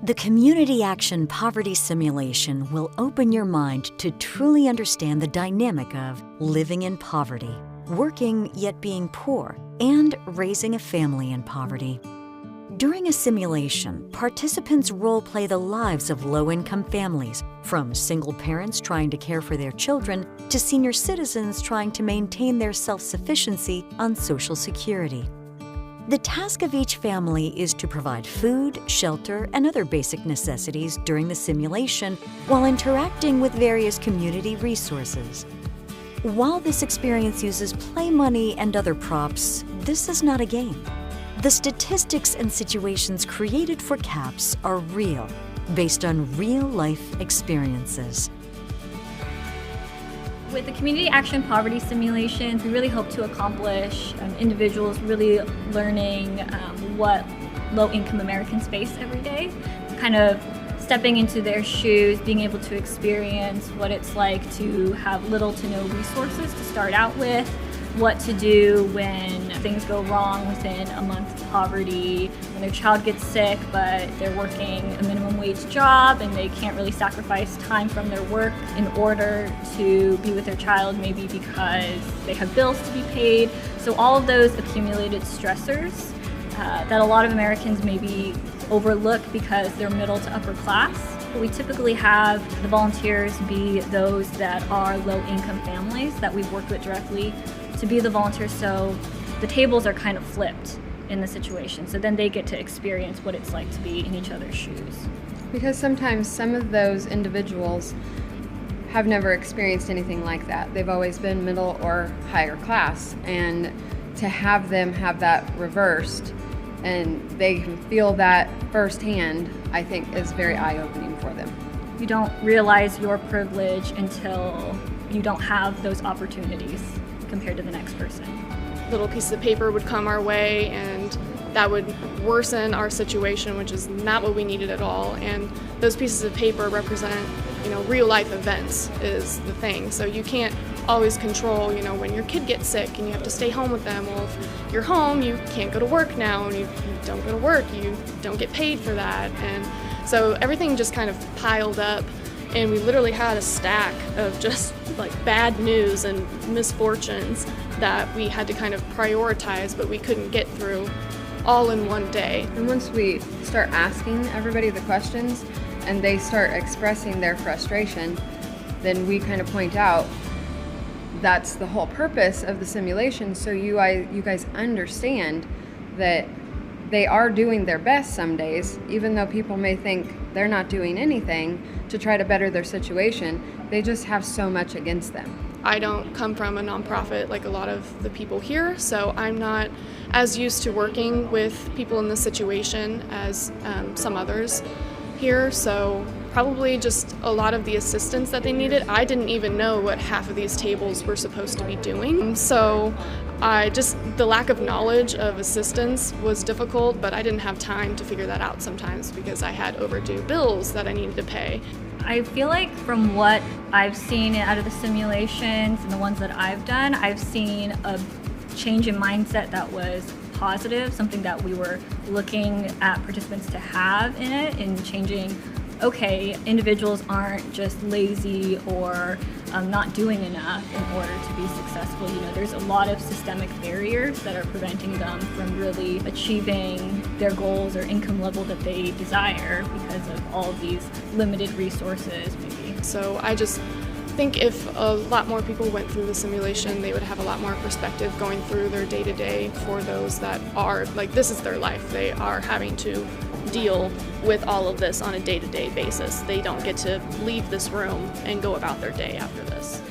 The Community Action Poverty Simulation will open your mind to truly understand the dynamic of living in poverty, working yet being poor, and raising a family in poverty. During a simulation, participants role-play the lives of low-income families, from single parents trying to care for their children to senior citizens trying to maintain their self-sufficiency on Social Security. The task of each family is to provide food, shelter, and other basic necessities during the simulation while interacting with various community resources. While this experience uses play money and other props, this is not a game. The statistics and situations created for CAPS are real, based on real-life experiences. With the Community Action Poverty Simulations, we really hope to accomplish individuals really learning what low-income Americans face every day, kind of stepping into their shoes, being able to experience what it's like to have little to no resources to start out with, what to do when things go wrong within a month of poverty, when their child gets sick but they're working a minimum wage job and they can't really sacrifice time from their work in order to be with their child, maybe because they have bills to be paid. So all of those accumulated stressors that a lot of Americans maybe overlook because they're middle to upper class. We typically have the volunteers be those that are low-income families that we've worked with directly to be the volunteers, so the tables are kind of flipped in the situation. So then they get to experience what it's like to be in each other's shoes. Because sometimes some of those individuals have never experienced anything like that. They've always been middle or higher class, and to have them have that reversed and they can feel that firsthand, I think is very eye-opening for them. You don't realize your privilege until you don't have those opportunities compared to the next person. Little pieces of paper would come our way and that would worsen our situation, which is not what we needed at all. And those pieces of paper represent, real life events is the thing. So you can't always control, when your kid gets sick and you have to stay home with them. Well, if you're home, you can't go to work now, and you don't go to work, you don't get paid for that. And so everything just kind of piled up, and we literally had a stack of just like bad news and misfortunes that we had to kind of prioritize, but we couldn't get through all in one day. And once we start asking everybody the questions and they start expressing their frustration, then we kind of point out that's the whole purpose of the simulation, so you guys understand that they are doing their best some days, even though people may think they're not doing anything to try to better their situation. They just have so much against them. I don't come from a nonprofit like a lot of the people here, so I'm not as used to working with people in this situation as some others here, so probably just a lot of the assistance that they needed. I didn't even know what half of these tables were supposed to be doing, so the lack of knowledge of assistance was difficult, but I didn't have time to figure that out sometimes because I had overdue bills that I needed to pay. I feel like from what I've seen out of the simulations and the ones that I've done, I've seen a change in mindset that was positive, something that we were looking at participants to have in it, in changing, okay, individuals aren't just lazy or not doing enough in order to be successful. There's a lot of systemic barriers that are preventing them from really achieving their goals or income level that they desire because of all of these limited resources, maybe. So I just think if a lot more people went through the simulation, they would have a lot more perspective going through their day-to-day for those that are, this is their life. They are having to deal with all of this on a day-to-day basis. They don't get to leave this room and go about their day after this.